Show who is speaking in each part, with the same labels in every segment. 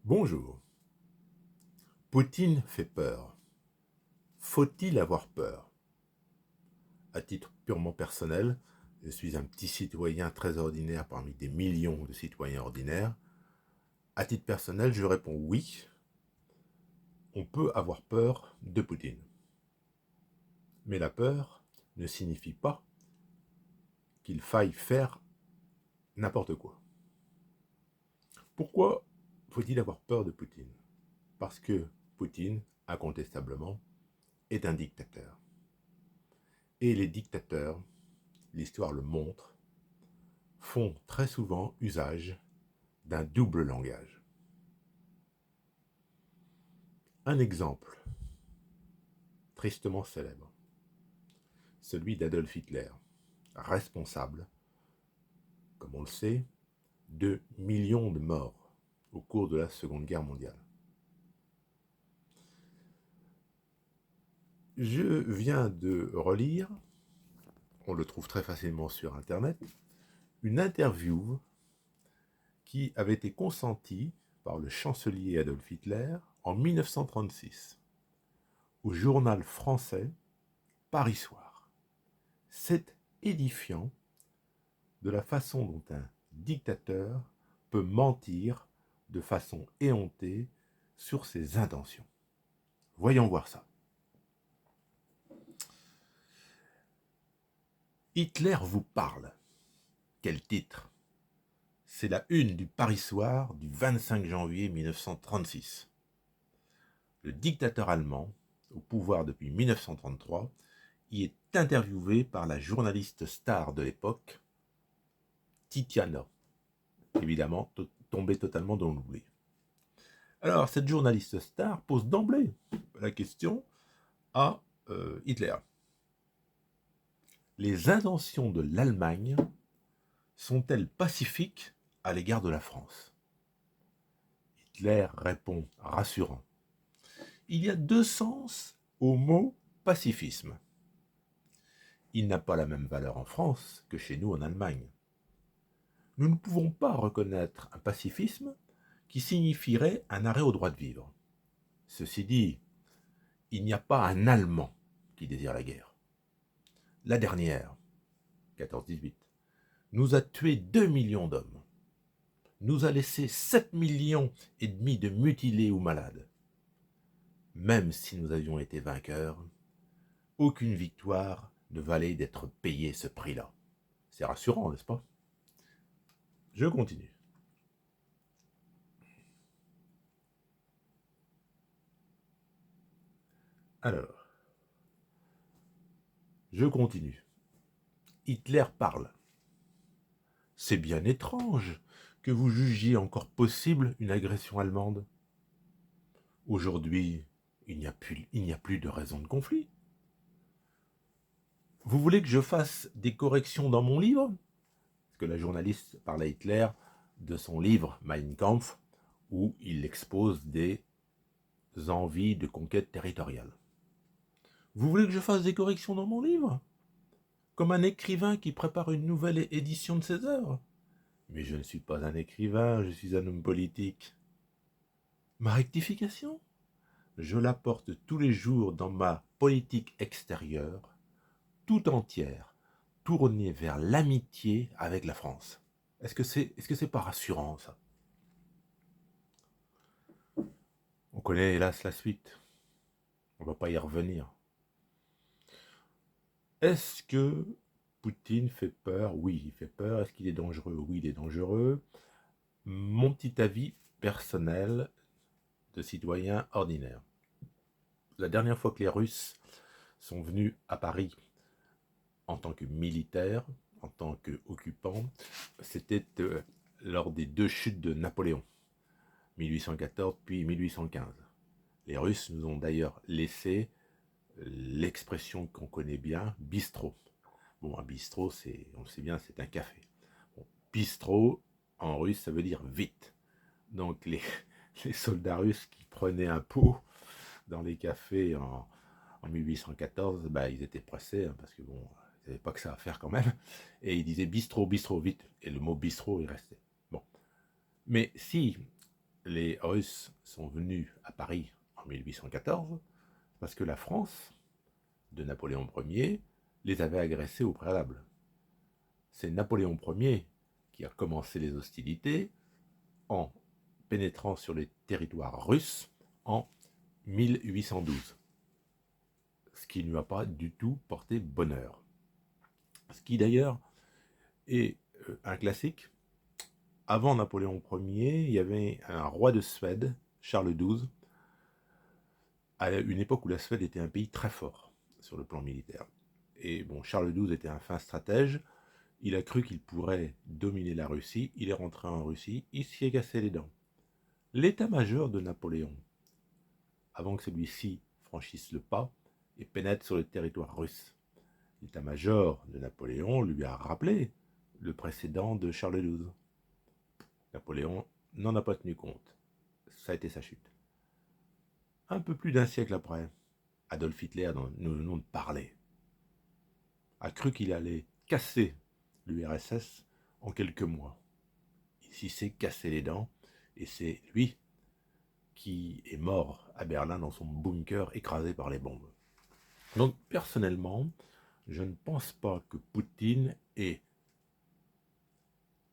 Speaker 1: Bonjour. Poutine fait peur. Faut-il avoir peur? À titre purement personnel, je suis un petit citoyen très ordinaire parmi des millions de citoyens ordinaires. À titre personnel, je réponds oui, on peut avoir peur de Poutine. Mais la peur ne signifie pas qu'il faille faire n'importe quoi. Pourquoi faut-il avoir peur de Poutine? Parce que Poutine, incontestablement, est un dictateur. Et les dictateurs, l'histoire le montre, font très souvent usage d'un double langage. Un exemple tristement célèbre, celui d'Adolf Hitler, responsable, comme on le sait, de millions de morts au cours de la Seconde Guerre mondiale. Je viens de relire, on le trouve très facilement sur Internet, une interview qui avait été consentie par le chancelier Adolf Hitler en 1936 au journal français Paris Soir. C'est édifiant de la façon dont un dictateur peut mentir de façon éhontée sur ses intentions. Voyons voir ça. Hitler vous parle. Quel titre? C'est la une du Paris Soir du 25 janvier 1936. Le dictateur allemand, au pouvoir depuis 1933, y est interviewé par la journaliste star de l'époque, Titiana, évidemment tombée totalement dans l'oubli. Alors, cette journaliste star pose d'emblée la question à Hitler. Les intentions de l'Allemagne sont-elles pacifiques à l'égard de la France? Hitler répond rassurant. Il y a deux sens au mot pacifisme. Il n'a pas la même valeur en France que chez nous en Allemagne. Nous ne pouvons pas reconnaître un pacifisme qui signifierait un arrêt au droit de vivre. Ceci dit, il n'y a pas un Allemand qui désire la guerre. La dernière, 14-18, nous a tué 2 millions d'hommes, nous a laissé 7 millions et demi de mutilés ou malades. Même si nous avions été vainqueurs, aucune victoire ne valait d'être payée ce prix-là. C'est rassurant, n'est-ce pas? Je continue. Alors, je continue. Hitler parle. C'est bien étrange que vous jugiez encore possible une agression allemande. Aujourd'hui, il n'y a plus de raison de conflit. Vous voulez que je fasse des corrections dans mon livre? Parce que la journaliste parle à Hitler de son livre Mein Kampf, où il expose des envies de conquête territoriale. Vous voulez que je fasse des corrections dans mon livre? Comme un écrivain qui prépare une nouvelle édition de ses œuvres? Mais je ne suis pas un écrivain, je suis un homme politique. Ma rectification, je la porte tous les jours dans ma politique extérieure, tout entière, tournée vers l'amitié avec la France. Est-ce que c'est pas rassurant, ça? On connaît hélas la suite. On ne va pas y revenir. Est-ce que Poutine fait peur? Oui, il fait peur. Est-ce qu'il est dangereux? Oui, il est dangereux. Mon petit avis personnel de citoyen ordinaire. La dernière fois que les Russes sont venus à Paris en tant que militaires, en tant qu'occupants, c'était lors des deux chutes de Napoléon, 1814 puis 1815. Les Russes nous ont d'ailleurs laissé l'expression qu'on connaît bien, bistrot. Bon, un bistrot, on le sait bien, c'est un café. Bon, bistrot, en russe, ça veut dire vite. Donc les soldats russes qui prenaient un pot dans les cafés en 1814, bah, ils étaient pressés, hein, parce que bon, ils n'avaient pas que ça à faire quand même. Et ils disaient bistrot, bistrot, vite. Et le mot bistrot, il restait. Bon. Mais si les Russes sont venus à Paris en 1814, parce que la France, de Napoléon Ier, les avait agressés au préalable. C'est Napoléon Ier qui a commencé les hostilités en pénétrant sur les territoires russes en 1812. Ce qui ne lui a pas du tout porté bonheur. Ce qui d'ailleurs est un classique. Avant Napoléon Ier, il y avait un roi de Suède, Charles XII, à une époque où la Suède était un pays très fort sur le plan militaire. Et bon, Charles XII était un fin stratège. Il a cru qu'il pourrait dominer la Russie. Il est rentré en Russie. Il s'y est cassé les dents. L'état-major de Napoléon, avant que celui-ci franchisse le pas et pénètre sur le territoire russe, l'état-major de Napoléon lui a rappelé le précédent de Charles XII. Napoléon n'en a pas tenu compte. Ça a été sa chute. Un peu plus d'un siècle après, Adolf Hitler, dont nous venons de parler, a cru qu'il allait casser l'URSS en quelques mois. Il s'est cassé les dents et c'est lui qui est mort à Berlin dans son bunker écrasé par les bombes. Donc personnellement, je ne pense pas que Poutine ait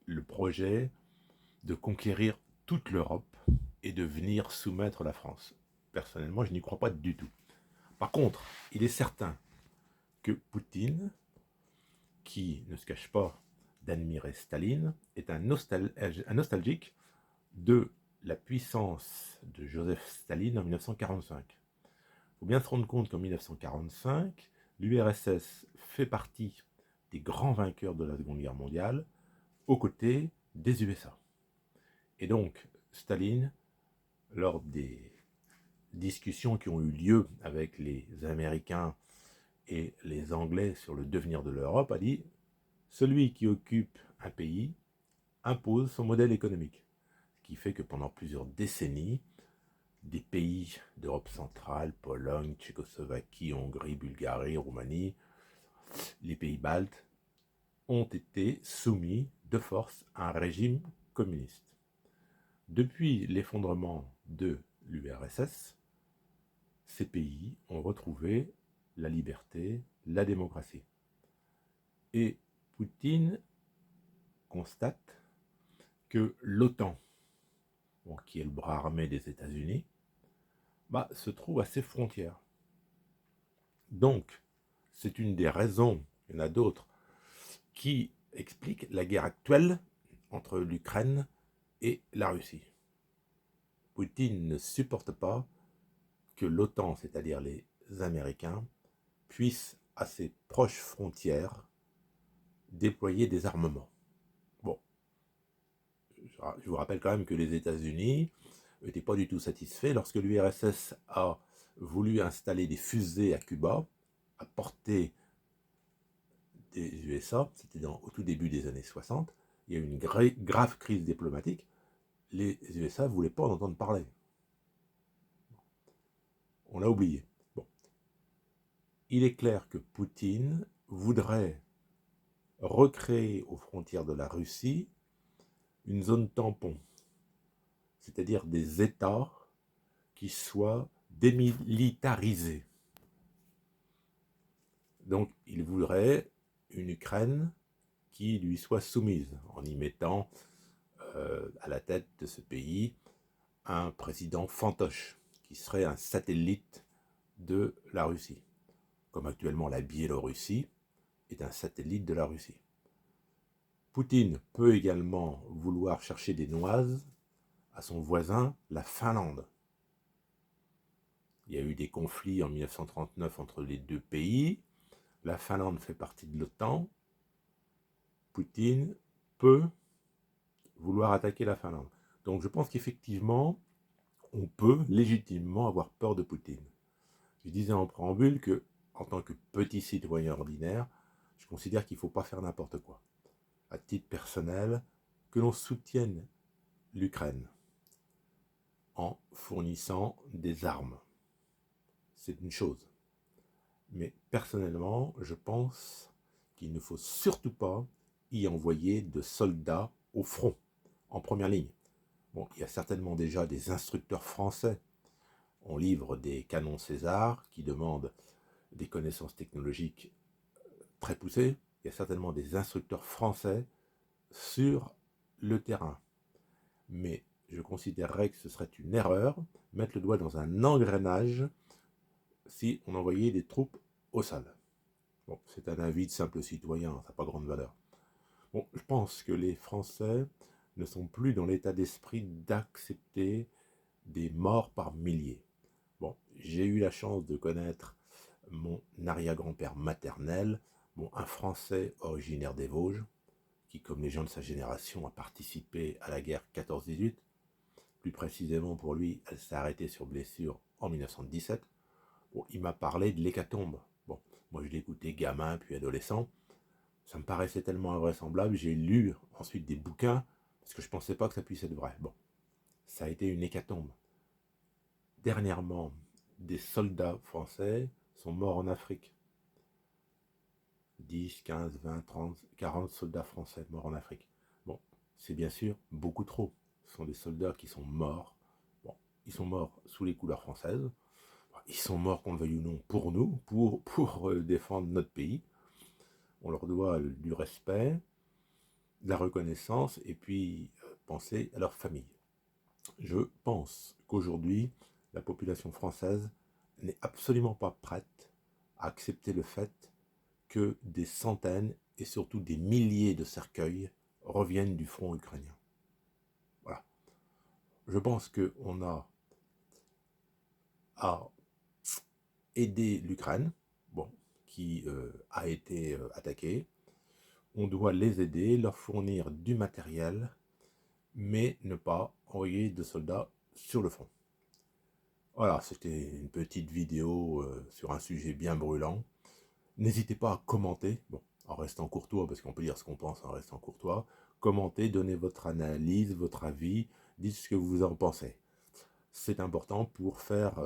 Speaker 1: le projet de conquérir toute l'Europe et de venir soumettre la France. Personnellement, je n'y crois pas du tout. Par contre, il est certain que Poutine, qui ne se cache pas d'admirer Staline, est un nostalgique de la puissance de Joseph Staline en 1945. Il faut bien se rendre compte qu'en 1945, l'URSS fait partie des grands vainqueurs de la Seconde Guerre mondiale aux côtés des USA. Et donc, Staline, lors des discussions qui ont eu lieu avec les Américains et les Anglais sur le devenir de l'Europe, a dit « Celui qui occupe un pays impose son modèle économique ». Ce qui fait que pendant plusieurs décennies, des pays d'Europe centrale, Pologne, Tchécoslovaquie, Hongrie, Bulgarie, Roumanie, les pays baltes, ont été soumis de force à un régime communiste. Depuis l'effondrement de l'URSS, ces pays ont retrouvé la liberté, la démocratie. Et Poutine constate que l'OTAN, qui est le bras armé des États-Unis, se trouve à ses frontières. Donc, c'est une des raisons, il y en a d'autres, qui expliquent la guerre actuelle entre l'Ukraine et la Russie. Poutine ne supporte pas que l'OTAN, c'est-à-dire les Américains, puissent à ses proches frontières déployer des armements. Bon, je vous rappelle quand même que les États-Unis n'étaient pas du tout satisfaits lorsque l'URSS a voulu installer des fusées à Cuba, à portée des USA, c'était au tout début des années 60, il y a eu une grave crise diplomatique, les USA ne voulaient pas en entendre parler. On l'a oublié. Bon. Il est clair que Poutine voudrait recréer aux frontières de la Russie une zone tampon, c'est-à-dire des États qui soient démilitarisés. Donc il voudrait une Ukraine qui lui soit soumise, en y mettant à la tête de ce pays un président fantoche, qui serait un satellite de la Russie, comme actuellement la Biélorussie est un satellite de la Russie. Poutine peut également vouloir chercher des noises à son voisin, la Finlande. Il y a eu des conflits en 1939 entre les deux pays. La Finlande fait partie de l'OTAN. Poutine peut vouloir attaquer la Finlande. Donc je pense qu'effectivement, on peut légitimement avoir peur de Poutine. Je disais en préambule que, en tant que petit citoyen ordinaire, je considère qu'il ne faut pas faire n'importe quoi. À titre personnel, que l'on soutienne l'Ukraine en fournissant des armes. C'est une chose. Mais personnellement, je pense qu'il ne faut surtout pas y envoyer de soldats au front, en première ligne. Bon, il y a certainement déjà des instructeurs français. On livre des canons César qui demandent des connaissances technologiques très poussées. Il y a certainement des instructeurs français sur le terrain. Mais je considérerais que ce serait une erreur mettre le doigt dans un engrenage si on envoyait des troupes au sol. Bon, c'est un avis de simple citoyen, ça n'a pas grande valeur. Bon, je pense que les Français ne sont plus dans l'état d'esprit d'accepter des morts par milliers. Bon, j'ai eu la chance de connaître mon arrière-grand-père maternel, bon, un Français originaire des Vosges, qui, comme les gens de sa génération, a participé à la guerre 14-18. Plus précisément pour lui, elle s'est arrêtée sur blessure en 1917. Bon, il m'a parlé de l'hécatombe. Bon, moi je l'ai écouté gamin puis adolescent. Ça me paraissait tellement invraisemblable. J'ai lu ensuite des bouquins parce que je ne pensais pas que ça puisse être vrai. Bon, ça a été une hécatombe. Dernièrement, des soldats français sont morts en Afrique. 10, 15, 20, 30, 40 soldats français morts en Afrique. Bon, c'est bien sûr beaucoup trop. Ce sont des soldats qui sont morts. Bon, ils sont morts sous les couleurs françaises. Ils sont morts, qu'on le veuille ou non, pour nous, pour défendre notre pays. On leur doit du respect, de la reconnaissance et puis penser à leur famille. Je pense qu'aujourd'hui, la population française n'est absolument pas prête à accepter le fait que des centaines et surtout des milliers de cercueils reviennent du front ukrainien. Voilà. Je pense qu'on a à aider l'Ukraine, bon, qui a été attaquée. On doit les aider, leur fournir du matériel, mais ne pas envoyer de soldats sur le front. Voilà, c'était une petite vidéo sur un sujet bien brûlant. N'hésitez pas à commenter, bon, en restant courtois, parce qu'on peut dire ce qu'on pense en restant courtois. Commentez, donnez votre analyse, votre avis, dites ce que vous en pensez. C'est important pour faire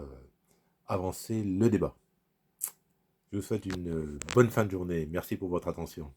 Speaker 1: avancer le débat. Je vous souhaite une bonne fin de journée. Merci pour votre attention.